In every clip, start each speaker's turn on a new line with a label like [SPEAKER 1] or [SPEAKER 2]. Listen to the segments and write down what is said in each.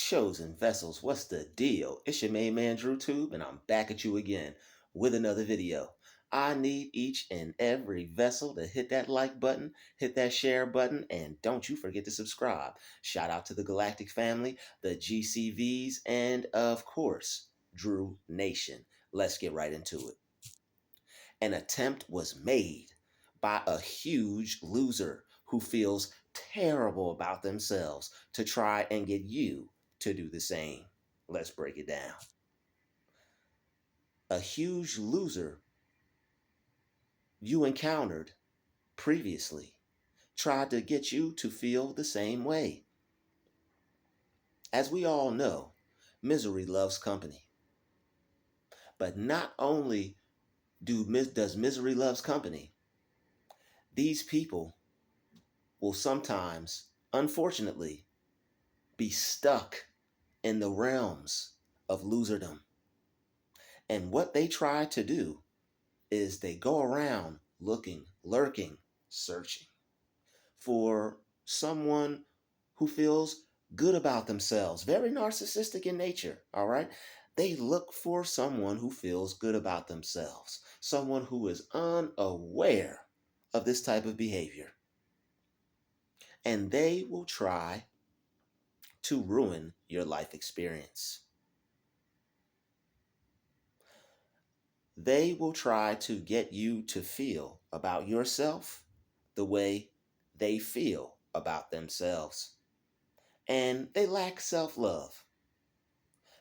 [SPEAKER 1] Chosen vessels, what's the deal? It's your main man Druuill, and I'm back at you again with another video. I need each and every vessel to hit that like button, hit that share button, and don't you forget to subscribe. Shout out to the Galactic family, the GCVs, and of course, Drew Nation. Let's get right into it. An attempt was made by a huge loser who feels terrible about themselves to try and get you to do the same. Let's break it down. A huge loser you encountered previously tried to get you to feel the same way. As we all know, misery loves company. But not only does misery loves company, these people will sometimes, unfortunately, be stuck in the realms of loserdom. And what they try to do is they go around looking, lurking, searching for someone who feels good about themselves, very narcissistic in nature, all right? They look for someone who feels good about themselves, someone who is unaware of this type of behavior. And they will try to ruin your life experience. They will try to get you to feel about yourself the way they feel about themselves. And they lack self-love.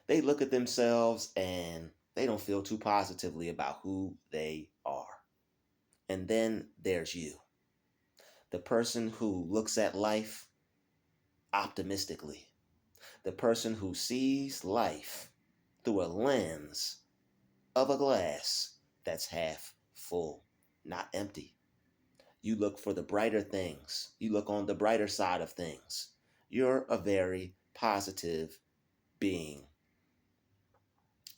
[SPEAKER 1] They look at themselves and they don't feel too positively about who they are. And then there's you, the person who looks at life optimistically, the person who sees life through a lens of a glass that's half full, not empty. You look for the brighter things. You look on the brighter side of things. You're a very positive being.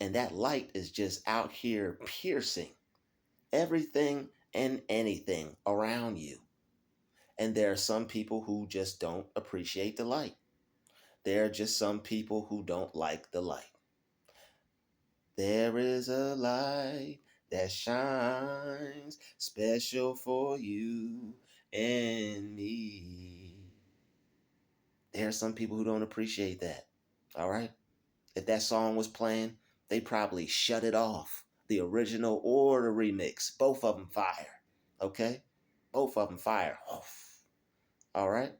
[SPEAKER 1] And that light is just out here piercing everything and anything around you. And there are some people who just don't appreciate the light. There are just some people who don't like the light. There is a light that shines special for you and me. There are some people who don't appreciate that. All right? If that song was playing, they probably shut it off. The original or the remix. Both of them fire. Okay? Both of them fire. All right?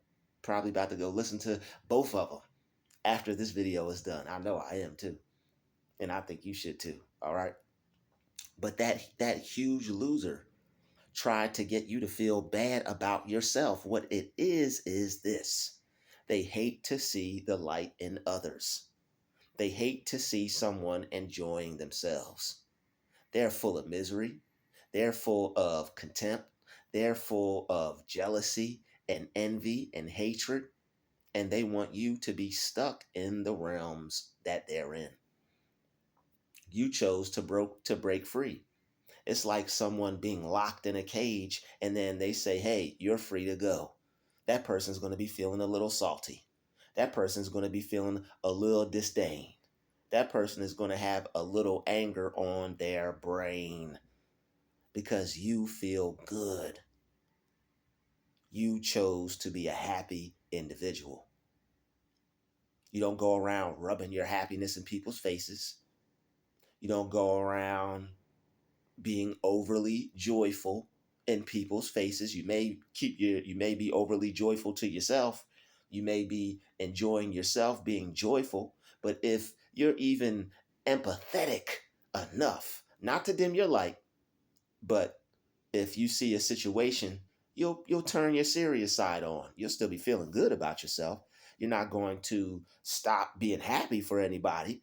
[SPEAKER 1] Probably about to go listen to both of them after this video is done. I know I am too. And I think you should too. All right? But that huge loser tried to get you to feel bad about yourself. What it is this. They hate to see the light in others. They hate to see someone enjoying themselves. They're full of misery. They're full of contempt. They're full of jealousy and envy and hatred. And they want you to be stuck in the realms that they're in. You chose to break free. It's like someone being locked in a cage and then they say, hey, you're free to go. That person's going to be feeling a little salty. That person's going to be feeling a little disdain. That person is going to have a little anger on their brain because you feel good. You chose to be a happy individual. You don't go around rubbing your happiness in people's faces. You don't go around being overly joyful in people's faces. You may be overly joyful to yourself. You may be enjoying yourself being joyful, but if you're even empathetic enough not to dim your light, but if you see a situation, you'll turn your serious side on. You'll still be feeling good about yourself. You're not going to stop being happy for anybody,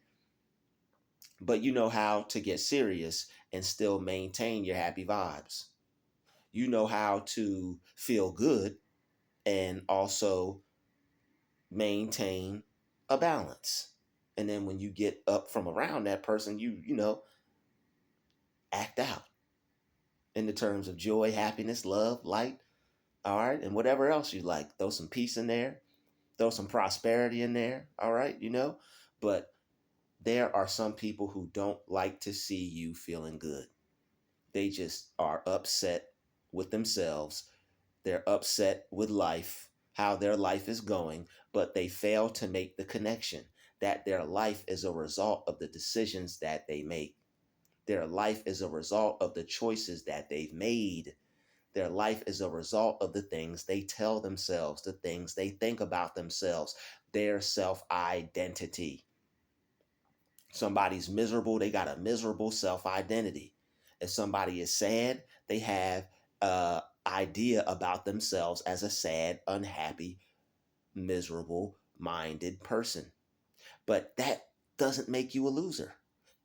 [SPEAKER 1] but you know how to get serious and still maintain your happy vibes. You know how to feel good and also maintain a balance. And then when you get up from around that person, you act out in the terms of joy, happiness, love, light, all right, and whatever else you like. Throw some peace in there. throw some prosperity in there, all right, but there are some people who don't like to see you feeling good. They just are upset with themselves. They're upset with life, how their life is going, but they fail to make the connection that their life is a result of the decisions that they make. Their life is a result of the choices that they've made. Their life is a result of the things they tell themselves, the things they think about themselves, their self identity. Somebody's miserable, they got a miserable self identity. If somebody is sad, they have a idea about themselves as a sad, unhappy, miserable minded person. But that doesn't make you a loser.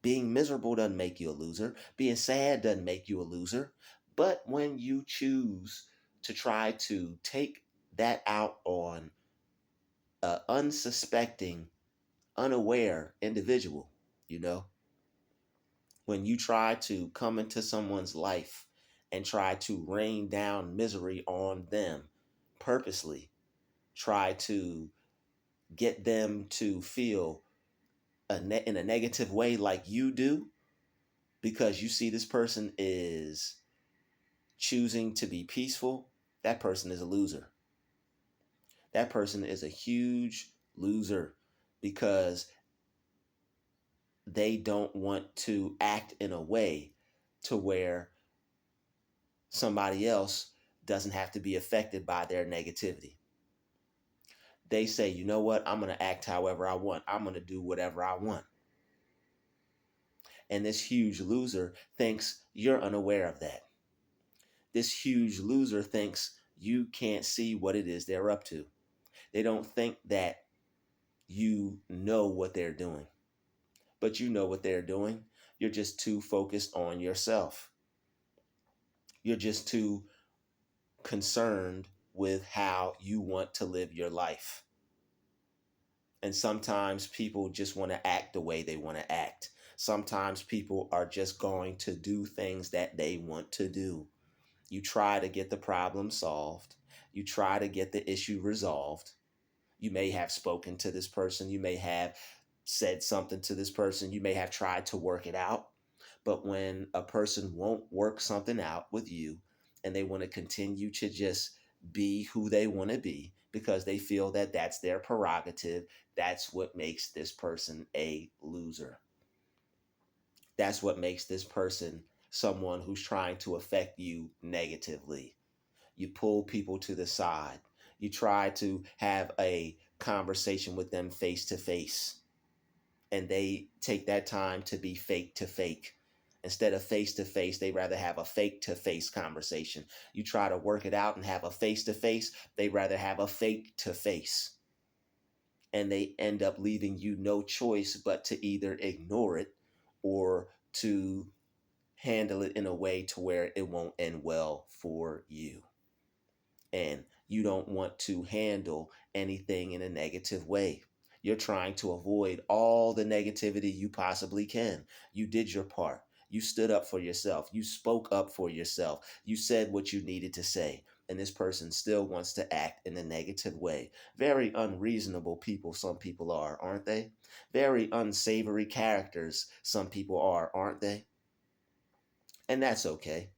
[SPEAKER 1] Being miserable doesn't make you a loser. Being sad doesn't make you a loser. But when you choose to try to take that out on an unsuspecting, unaware individual, you know, when you try to come into someone's life and try to rain down misery on them purposely, try to get them to feel in a negative way like you do, because you see this person is choosing to be peaceful, that person is a loser. That person is a huge loser because they don't want to act in a way to where somebody else doesn't have to be affected by their negativity. They say, you know what, I'm going to act however I want. I'm going to do whatever I want. And this huge loser thinks you're unaware of that. This huge loser thinks you can't see what it is they're up to. They don't think that you know what they're doing, but you know what they're doing. You're just too focused on yourself. You're just too concerned with how you want to live your life. And sometimes people just want to act the way they want to act. Sometimes people are just going to do things that they want to do. You try to get the problem solved. You try to get the issue resolved. You may have spoken to this person. You may have said something to this person. You may have tried to work it out. But when a person won't work something out with you and they want to continue to just be who they want to be because they feel that that's their prerogative, that's what makes this person a loser. That's what makes this person someone who's trying to affect you negatively. You pull people to the side. You try to have a conversation with them face to face, and they take that time to be fake to fake. Instead of face to face, they rather have a fake to face conversation. You try to work it out and have a face to face, they rather have a fake to face. And they end up leaving you no choice but to either ignore it or to handle it in a way to where it won't end well for you. And you don't want to handle anything in a negative way. You're trying to avoid all the negativity you possibly can. You did your part. You stood up for yourself. You spoke up for yourself. You said what you needed to say. And this person still wants to act in a negative way. Very unreasonable people, some people are, aren't they? Very unsavory characters, some people are, aren't they? And that's okay.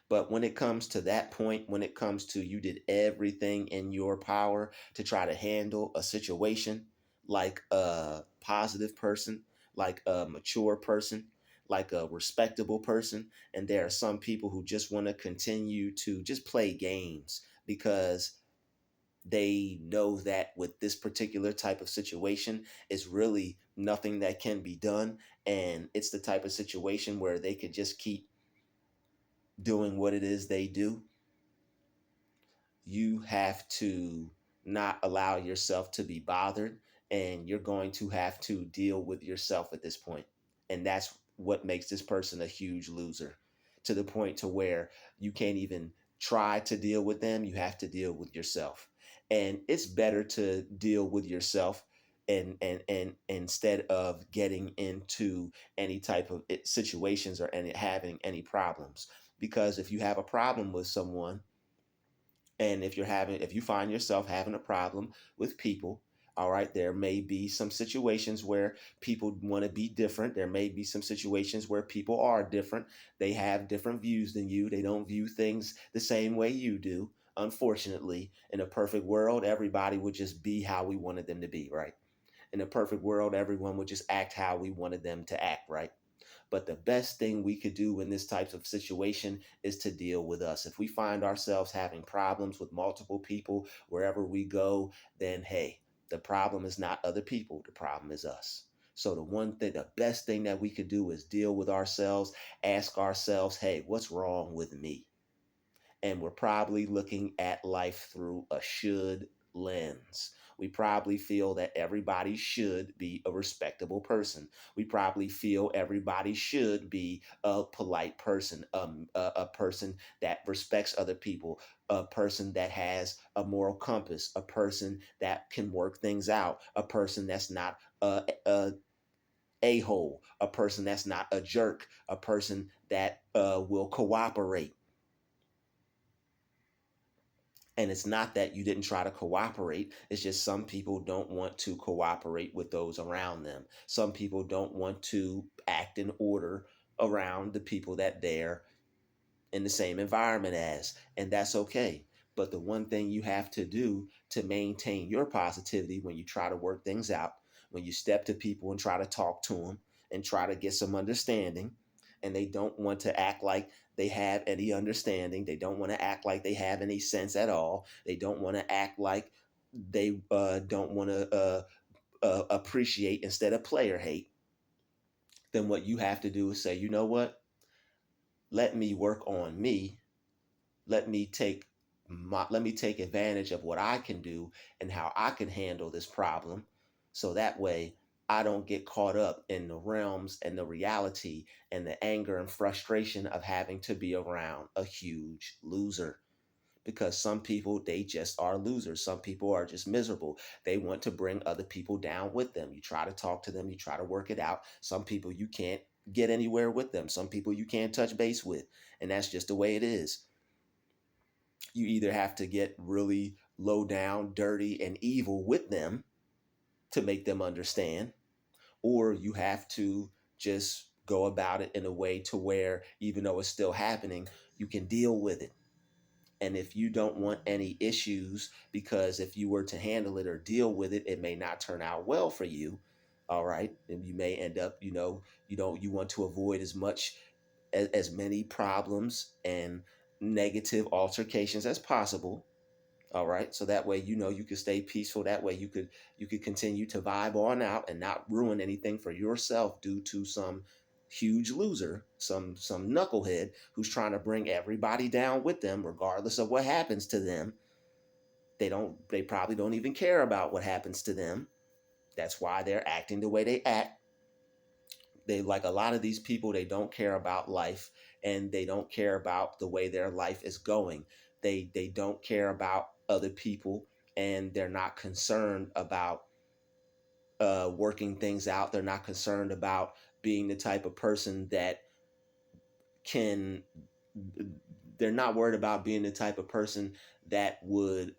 [SPEAKER 1] But when it comes to that point, when it comes to you did everything in your power to try to handle a situation like a positive person, like a mature person, like a respectable person, and there are some people who just want to continue to just play games because they know that with this particular type of situation, it's really nothing that can be done. And it's the type of situation where they could just keep doing what it is they do. You have to not allow yourself to be bothered, and you're going to have to deal with yourself at this point. And that's what makes this person a huge loser, to the point to where you can't even try to deal with them. You have to deal with yourself. And it's better to deal with yourself and instead of getting into any type of situations or any having any problems. Because if you have a problem with someone, And if you find yourself having a problem with people, all right, there may be some situations where people want to be different. There may be some situations where people are different. They have different views than you. They don't view things the same way you do. Unfortunately, in a perfect world, everybody would just be how we wanted them to be, right? In a perfect world, everyone would just act how we wanted them to act, right? But the best thing we could do in this type of situation is to deal with us. If we find ourselves having problems with multiple people wherever we go, then hey, the problem is not other people, the problem is us. So the best thing that we could do is deal with ourselves, ask ourselves, hey, what's wrong with me? And we're probably looking at life through a should lens. We probably feel that everybody should be a respectable person. We probably feel everybody should be a polite person, a person that respects other people, a person that has a moral compass, a person that can work things out, a person that's not a hole, a person that's not a jerk, a person that will cooperate. And it's not that you didn't try to cooperate. It's just some people don't want to cooperate with those around them. Some people don't want to act in order around the people that they're in the same environment as, and that's okay. But the one thing you have to do to maintain your positivity when you try to work things out, when you step to people and try to talk to them and try to get some understanding, and they don't want to act like they have any understanding, they don't want to act like they have any sense at all, they don't want to act like they don't want to appreciate instead of player hate, then what you have to do is say, you know what? Let me work on me, let me take advantage of what I can do and how I can handle this problem, so that way I don't get caught up in the realms and the reality and the anger and frustration of having to be around a huge loser. Because some people, they just are losers. Some people are just miserable. They want to bring other people down with them. You try to talk to them, you try to work it out. Some people you can't get anywhere with them, some people you can't touch base with, and that's just the way it is. You either have to get really low down, dirty, and evil with them to make them understand, or you have to just go about it in a way to where, even though it's still happening, you can deal with it. And if you don't want any issues, because if you were to handle it or deal with it, it may not turn out well for you. All right. And you may end up, you want to avoid as many problems and negative altercations as possible. All right. So that way, you could stay peaceful. That way you could continue to vibe on out and not ruin anything for yourself due to some huge loser, some knucklehead who's trying to bring everybody down with them, regardless of what happens to them. They probably don't even care about what happens to them. That's why they're acting the way they act. They, like a lot of these people, they don't care about life, and they don't care about the way their life is going. They don't care about other people, and they're not concerned about working things out. They're not concerned about being the type of person that can they're not worried about being the type of person that would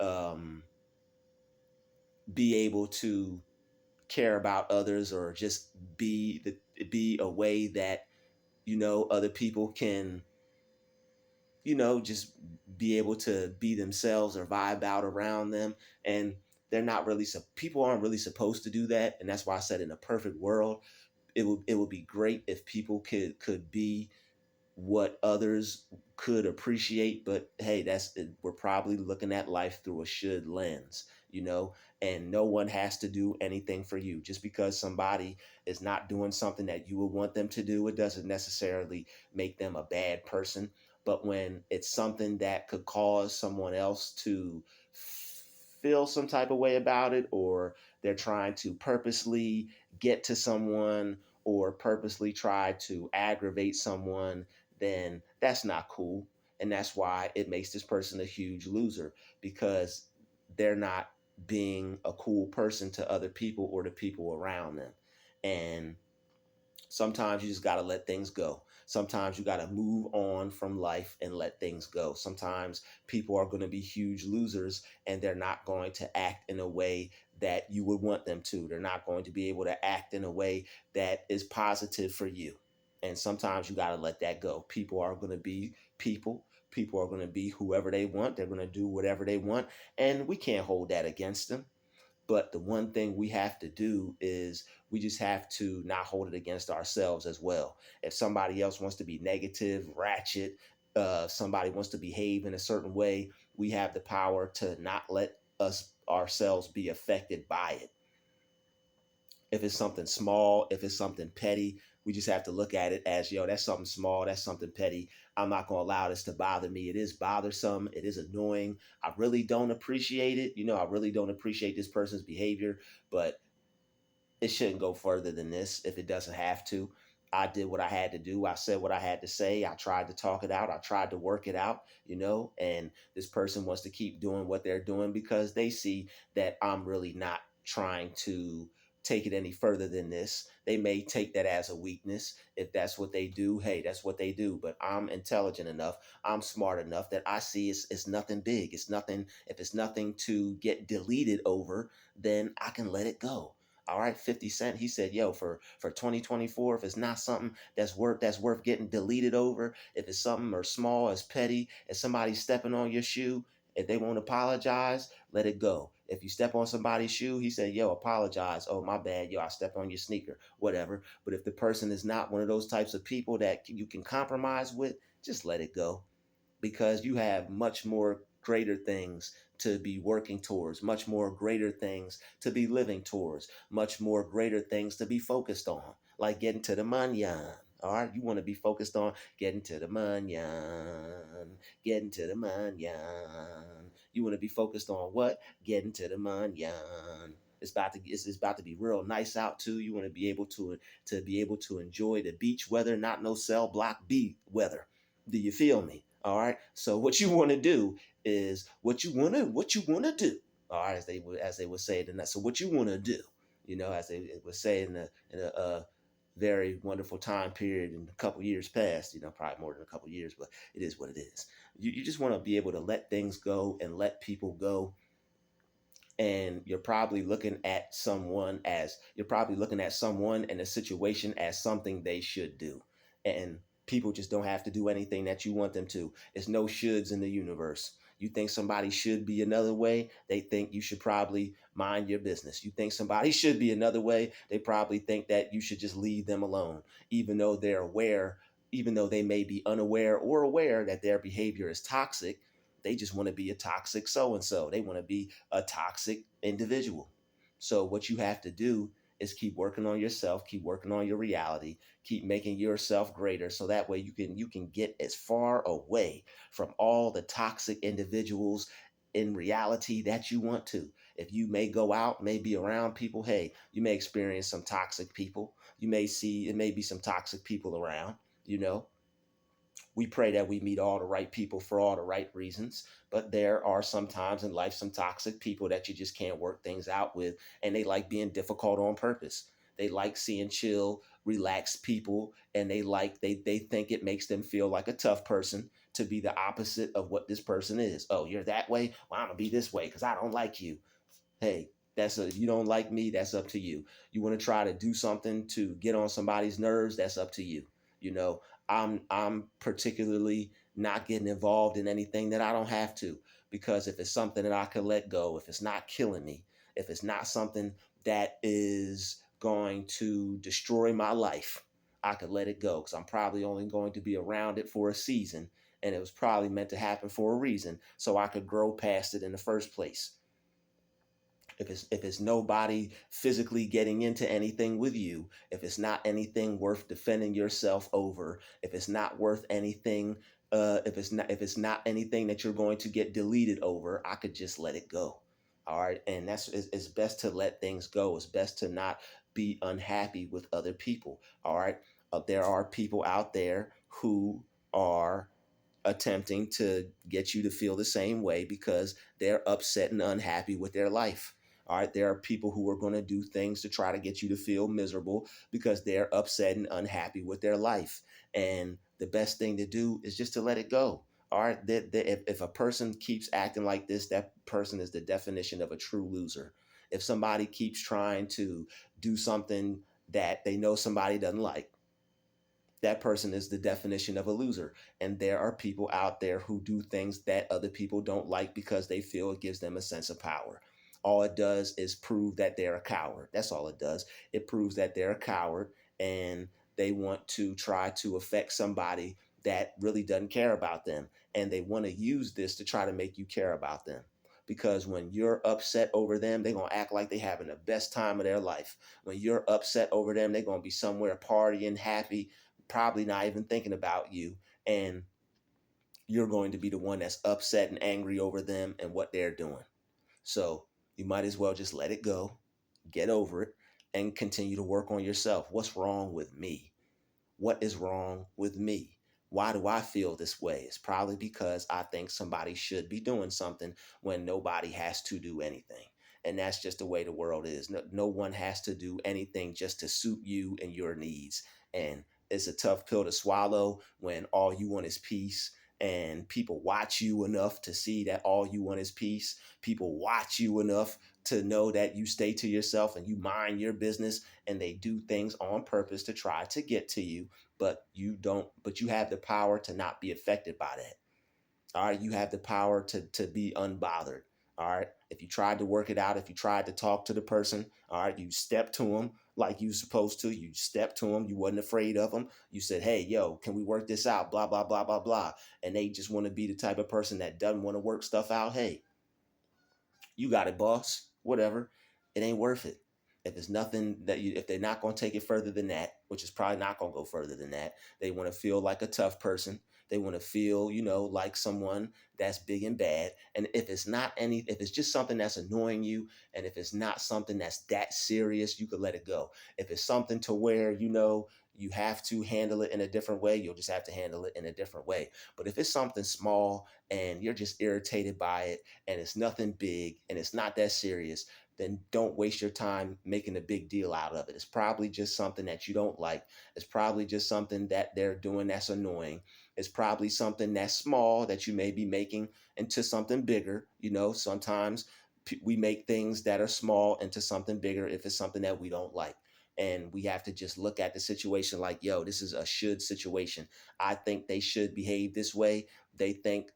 [SPEAKER 1] be able to care about others, or just be a way that other people can just be able to be themselves or vibe out around them. And they're not really, people aren't really supposed to do that. And that's why I said, in a perfect world, it would be great if people could be what others could appreciate. But hey, we're probably looking at life through a should lens, and no one has to do anything for you. Just because somebody is not doing something that you would want them to do, it doesn't necessarily make them a bad person. But when it's something that could cause someone else to feel some type of way about it, or they're trying to purposely get to someone, or purposely try to aggravate someone, then that's not cool. And that's why it makes this person a huge loser, because they're not being a cool person to other people or the people around them. And sometimes you just got to let things go. Sometimes you got to move on from life and let things go. Sometimes people are going to be huge losers and they're not going to act in a way that you would want them to. They're not going to be able to act in a way that is positive for you. And sometimes you got to let that go. People are going to be people. People are going to be whoever they want. They're going to do whatever they want. And we can't hold that against them. But the one thing we have to do is we just have to not hold it against ourselves as well. If somebody else wants to be negative, ratchet, somebody wants to behave in a certain way, we have the power to not let us ourselves be affected by it. If it's something small, if it's something petty, we just have to look at it as, yo, that's something small, that's something petty. I'm not going to allow this to bother me. It is bothersome, it is annoying. I really don't appreciate it. I really don't appreciate this person's behavior, but it shouldn't go further than this if it doesn't have to. I did what I had to do. I said what I had to say. I tried to talk it out. I tried to work it out, and this person wants to keep doing what they're doing because they see that I'm really not trying to take it any further than this. They may take that as a weakness. If that's what they do, hey, that's what they do. But I'm intelligent enough. I'm smart enough that I see it's nothing big. It's nothing. If it's nothing to get deleted over, then I can let it go. All right, 50 Cent, he said, yo, for 2024, if it's not something that's worth getting deleted over, if it's something as small as petty as somebody stepping on your shoe, if they won't apologize, let it go. If you step on somebody's shoe, he said, yo, apologize. Oh, my bad. Yo, I stepped on your sneaker, whatever. But if the person is not one of those types of people that you can compromise with, just let it go, because you have much more greater things to be working towards, much more greater things to be living towards, much more greater things to be focused on, like getting to the manyan. All right, you want to be focused on getting to the manyan, getting to the manyan. You want to be focused on what? Getting to the manyan. It's about to be real nice out too. You want to be able to enjoy the beach weather, not no cell block B weather. Do you feel me? All right. So what you want to do is what you want to do. All right, as they would say it in that. So what you want to do, as they would say in a very wonderful time period in a couple years past, probably more than a couple years, but it is what it is. You just want to be able to let things go and let people go, and you're probably looking at someone and a situation as something they should do. And people just don't have to do anything that you want them to. There's no shoulds in the universe. You think somebody should be another way, they think you should probably mind your business. You think somebody should be another way, they probably think that you should just leave them alone, even though they're aware, even though they may be unaware or aware that their behavior is toxic. They just want to be a toxic so and so. They want to be a toxic individual. So what you have to do is keep working on yourself, keep working on your reality, keep making yourself greater, so that way you can get as far away from all the toxic individuals in reality that you want to. If you may go out, may be around people, hey, you may experience some toxic people. You may see it may be some toxic people around, you know we pray that we meet all the right people for all the right reasons, but there are sometimes in life some toxic people that you just can't work things out with, and they like being difficult on purpose. They like seeing chill, relaxed people, and they think it makes them feel like a tough person to be the opposite of what this person is. Oh, you're that way? Well, I'm gonna be this way because I don't like you. Hey, you don't like me, that's up to you. You want to try to do something to get on somebody's nerves, that's up to you. You know, I'm particularly not getting involved in anything that I don't have to, because if it's something that I could let go, if it's not killing me, if it's not something that is going to destroy my life, I could let it go, because I'm probably only going to be around it for a season, and it was probably meant to happen for a reason, so I could grow past it in the first place. If it's nobody physically getting into anything with you, if it's not anything worth defending yourself over, if it's not worth anything, if it's not anything that you're going to get deleted over, I could just let it go. All right, and it's best to let things go. It's best to not be unhappy with other people. All right, there are people out there who are attempting to get you to feel the same way because they're upset and unhappy with their life. All right, there are people who are going to do things to try to get you to feel miserable because they're upset and unhappy with their life. And the best thing to do is just to let it go. All right, if a person keeps acting like this, that person is the definition of a true loser. If somebody keeps trying to do something that they know somebody doesn't like, that person is the definition of a loser. And there are people out there who do things that other people don't like because they feel it gives them a sense of power. All it does is prove that they're a coward. That's all it does. It proves that they're a coward, and they want to try to affect somebody that really doesn't care about them. And they want to use this to try to make you care about them. Because when you're upset over them, they're going to act like they're having the best time of their life. When you're upset over them, they're going to be somewhere partying, happy, probably not even thinking about you. And you're going to be the one that's upset and angry over them and what they're doing. So you might as well just let it go, get over it, and continue to work on yourself. What's wrong with me? What is wrong with me? Why do I feel this way? It's probably because I think somebody should be doing something when nobody has to do anything. And that's just the way the world is. No one has to do anything just to suit you and your needs. And it's a tough pill to swallow when all you want is peace, and people watch you enough to see that all you want is peace. People watch you enough to know that you stay to yourself and you mind your business, and they do things on purpose to try to get to you, but you have the power to not be affected by that. All right, you have the power to be unbothered. All right, if you tried to work it out, if you tried to talk to the person, all right, you stepped to them like you supposed to. You stepped to them. You wasn't afraid of them. You said, "Hey, yo, can we work this out?" Blah blah blah blah blah. And they just want to be the type of person that doesn't want to work stuff out. Hey, you got it, boss. Whatever. It ain't worth it. If it's nothing that you, if they're not going to take it further than that, which is probably not going to go further than that, they want to feel like a tough person. They want to feel, like someone that's big and bad. And if it's just something that's annoying you, and if it's not something that's that serious, you could let it go. If it's something to where, you have to handle it in a different way, you'll just have to handle it in a different way. But if it's something small and you're just irritated by it, and it's nothing big and it's not that serious, then don't waste your time making a big deal out of it. It's probably just something that you don't like. It's probably just something that they're doing that's annoying. It's probably something that's small that you may be making into something bigger. Sometimes we make things that are small into something bigger if it's something that we don't like. And we have to just look at the situation like, yo, this is a should situation. I think they should behave this way. They think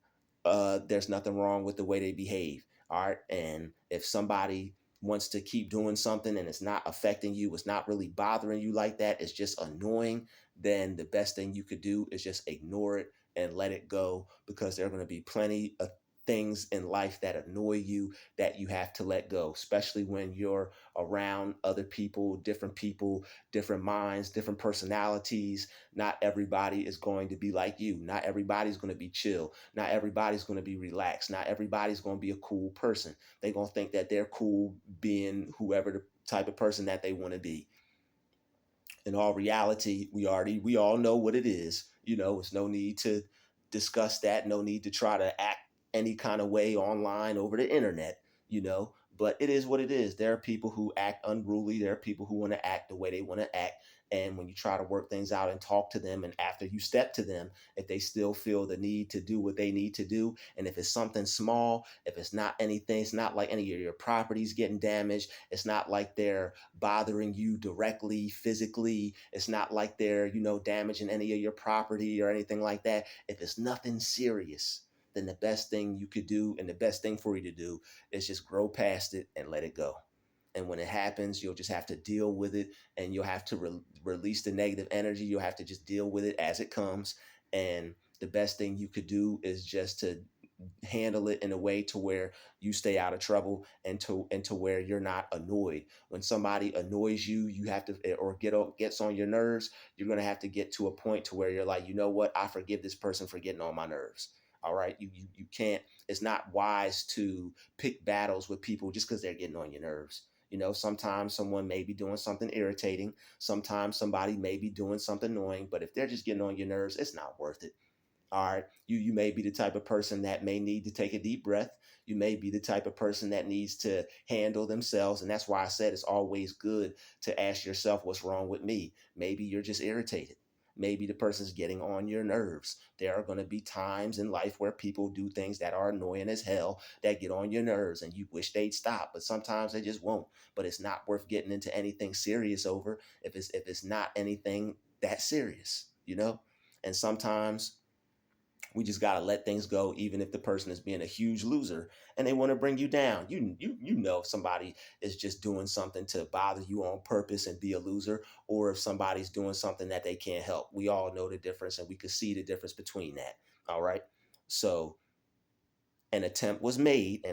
[SPEAKER 1] there's nothing wrong with the way they behave. All right. And if somebody wants to keep doing something and it's not affecting you, it's not really bothering you like that, it's just annoying, then the best thing you could do is just ignore it and let it go, because there are going to be plenty of things in life that annoy you that you have to let go, especially when you're around other people, different minds, different personalities. Not everybody is going to be like you. Not everybody's going to be chill. Not everybody's going to be relaxed. Not everybody's going to be a cool person. They're going to think that they're cool being whoever the type of person that they want to be. In all reality, we all know what it is. It's no need to discuss that, no need to try to act any kind of way online over the internet. But it is what it is. There are people who act unruly, there are people who want to act the way they want to act. And when you try to work things out and talk to them, and after you step to them, if they still feel the need to do what they need to do, and if it's something small, if it's not anything, it's not like any of your properties getting damaged, it's not like they're bothering you directly physically, it's not like they're damaging any of your property or anything like that. If it's nothing serious, then the best thing you could do, and the best thing for you to do, is just grow past it and let it go. And when it happens, you'll just have to deal with it, and you'll have to release the negative energy. You'll have to just deal with it as it comes. And the best thing you could do is just to handle it in a way to where you stay out of trouble, and to where you're not annoyed. When somebody annoys you, you have to, or gets on your nerves, you're going to have to get to a point to where you're like, you know what, I forgive this person for getting on my nerves. All right, you can't, it's not wise to pick battles with people just because they're getting on your nerves. Sometimes someone may be doing something irritating, sometimes somebody may be doing something annoying, but if they're just getting on your nerves, it's not worth it. All right. You may be the type of person that may need to take a deep breath. You may be the type of person that needs to handle themselves. And that's why I said it's always good to ask yourself, what's wrong with me? Maybe you're just irritated. maybe the person's getting on your nerves. There are going to be times in life where people do things that are annoying as hell, that get on your nerves, and you wish they'd stop, but sometimes they just won't. But it's not worth getting into anything serious over if it's not anything that serious, you know? And sometimes we just got to let things go, even if the person is being a huge loser and they want to bring you down. You know if somebody is just doing something to bother you on purpose and be a loser, or if somebody's doing something that they can't help. We all know the difference, and we can see the difference between that. All right. So an attempt was made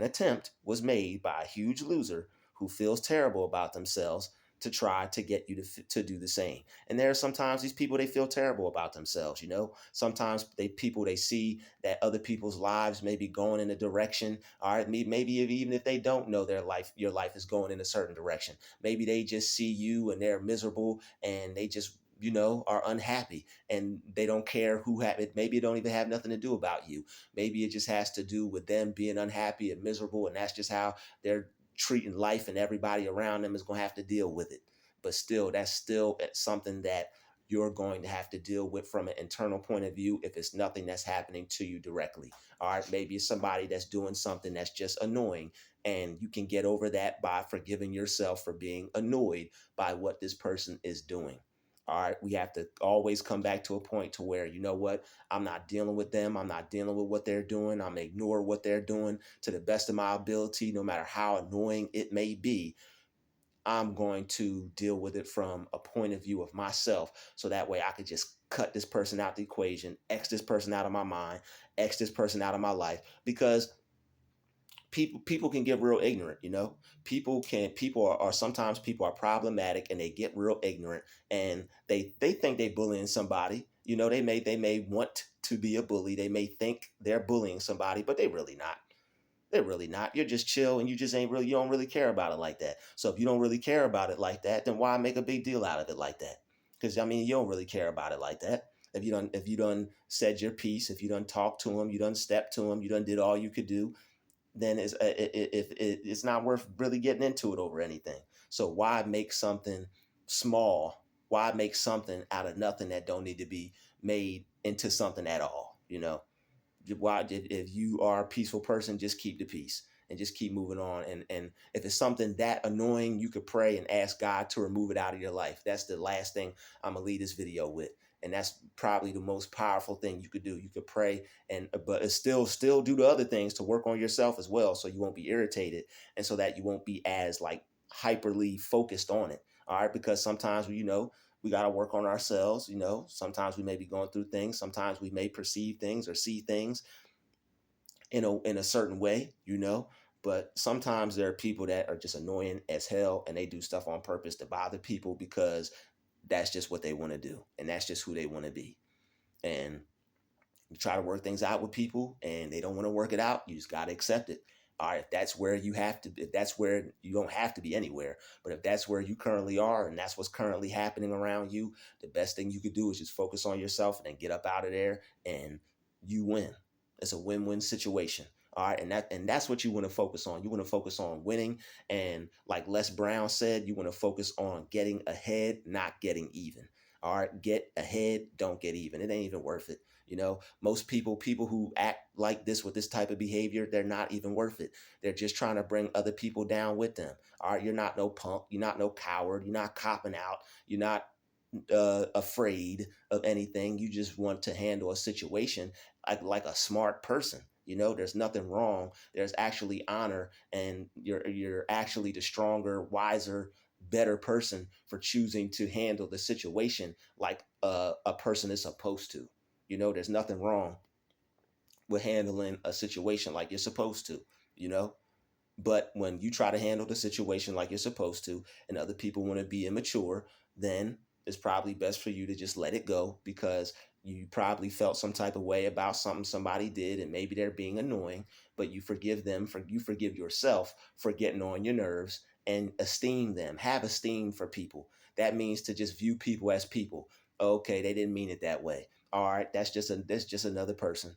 [SPEAKER 1] by a huge loser who feels terrible about themselves to try to get you to do the same. And there are sometimes these people, they feel terrible about themselves. Sometimes they see that other people's lives may be going in a direction. All right, maybe even if they don't know your life is going in a certain direction, maybe they just see you and they're miserable, and they just are unhappy, and they don't care who have it. Maybe it don't even have nothing to do about you. Maybe it just has to do with them being unhappy and miserable, and that's just how they're treating life, and everybody around them is going to have to deal with it. But still, that's still something that you're going to have to deal with from an internal point of view if it's nothing that's happening to you directly. All right, maybe it's somebody that's doing something that's just annoying, and you can get over that by forgiving yourself for being annoyed by what this person is doing. All right, we have to always come back to a point to where, you know what, I'm not dealing with them. I'm not dealing with what they're doing. I'm ignore what they're doing to the best of my ability, no matter how annoying it may be. I'm going to deal with it from a point of view of myself. So that way I could just cut this person out the equation, X this person out of my mind, X this person out of my life. Because people can get real ignorant. Sometimes people are problematic, and they get real ignorant, and they think they bullying somebody. They may want to be a bully. They may think they're bullying somebody, but they're really not. You're just chill, and you don't really care about it like that. So if you don't really care about it like that, then why make a big deal out of it like that? Because you don't really care about it like that. If you done said your piece, if you done talked to him, you done stepped to him, you done did all you could do, then it's not worth really getting into it over anything. So why make something small? Why make something out of nothing that don't need to be made into something at all? Why did If you are a peaceful person, just keep the peace and just keep moving on. And if it's something that annoying, you could pray and ask God to remove it out of your life. That's the last thing I'm gonna leave this video with. And that's probably the most powerful thing you could do. You could pray, but it's still do the other things to work on yourself as well, so you won't be irritated, and so that you won't be as like hyperly focused on it. All right, because sometimes we got to work on ourselves. Sometimes we may be going through things. Sometimes we may perceive things or see things in a certain way. But sometimes there are people that are just annoying as hell, and they do stuff on purpose to bother people because that's just what they want to do, and that's just who they want to be. And you try to work things out with people, and they don't want to work it out. You just got to accept it. All right, if that's where you have to, if that's where you don't have to be anywhere, but if that's where you currently are and that's what's currently happening around you, the best thing you could do is just focus on yourself and then get up out of there, and you win. It's a win-win situation. All right, and that's what you want to focus on. You want to focus on winning, and like Les Brown said, you want to focus on getting ahead, not getting even. All right, get ahead, don't get even. It ain't even worth it. Most people who act like this with this type of behavior, they're not even worth it. They're just trying to bring other people down with them. All right, you're not no punk. You're not no coward. You're not copping out. You're not afraid of anything. You just want to handle a situation like a smart person. There's nothing wrong. There's actually honor, and you're actually the stronger, wiser, better person for choosing to handle the situation like a person is supposed to. There's nothing wrong with handling a situation like you're supposed to. You know, but when you try to handle the situation like you're supposed to, and other people want to be immature, then it's probably best for you to just let it go, because you probably felt some type of way about something somebody did, and maybe they're being annoying, but you forgive yourself for getting on your nerves, and esteem them. Have esteem for people. That means to just view people as people. Okay, they didn't mean it that way. All right, that's just another person.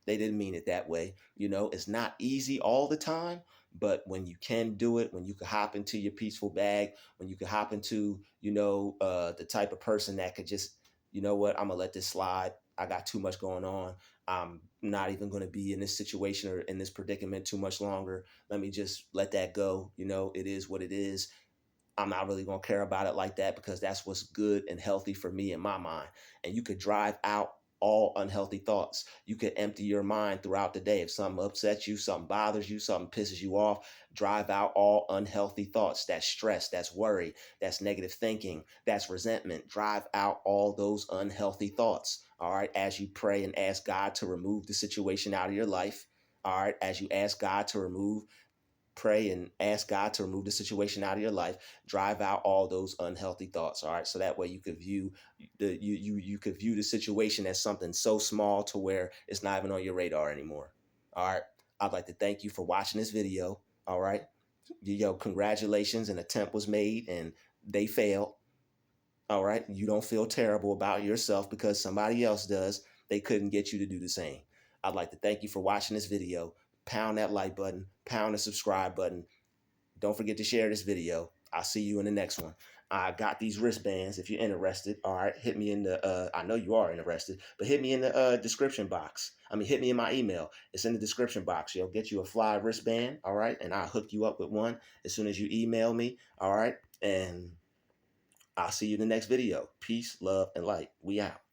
[SPEAKER 1] They didn't mean it that way. It's not easy all the time, but when you can do it, when you can hop into your peaceful bag, when you can hop into, the type of person that could just, you know what, I'm gonna let this slide. I got too much going on. I'm not even going to be in this situation or in this predicament too much longer. Let me just let that go. You know, it is what it is. I'm not really going to care about it like that because that's what's good and healthy for me in my mind. And you could drive out all unhealthy thoughts. You could empty your mind throughout the day. If something upsets you, something bothers you, something pisses you off, drive out all unhealthy thoughts. That's stress, that's worry, that's negative thinking, that's resentment. Drive out all those unhealthy thoughts. All right. As you pray and ask God to remove the situation out of your life. All right. As you ask God to pray and ask God to remove the situation out of your life, drive out all those unhealthy thoughts. All right. So that way you could view you could view the situation as something so small to where it's not even on your radar anymore. All right. I'd like to thank you for watching this video. All right. Yo, congratulations. An attempt was made and they failed. All right. You don't feel terrible about yourself because somebody else does. They couldn't get you to do the same. I'd like to thank you for watching this video. Pound that like button, pound the subscribe button. Don't forget to share this video. I'll see you in the next one. I got these wristbands if you're interested. All right, hit me in the, I know you are interested, but hit me in the description box. I mean, hit me in my email. It's in the description box. You'll get you a fly wristband, all right? And I'll hook you up with one as soon as you email me, all right? And I'll see you in the next video. Peace, love, and light. We out.